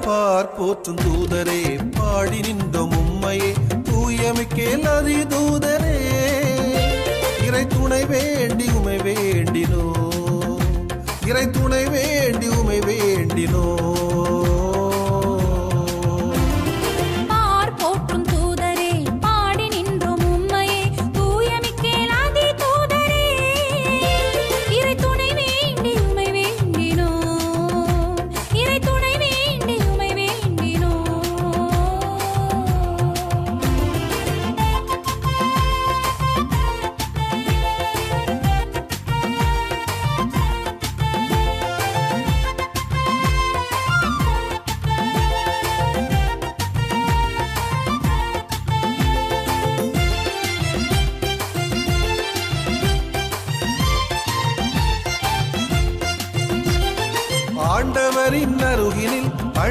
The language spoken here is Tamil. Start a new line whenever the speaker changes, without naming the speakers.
பார் போற்றும் தூதரே பாடி நின்றோம் உம்மையே தூயமிக்கேல் அதி தூதரே இறை துணை வேண்டி உமை வேண்டினோ இறை துணை வேண்டி உமை வேண்டினோ ஆண்டவரின் அருகினில்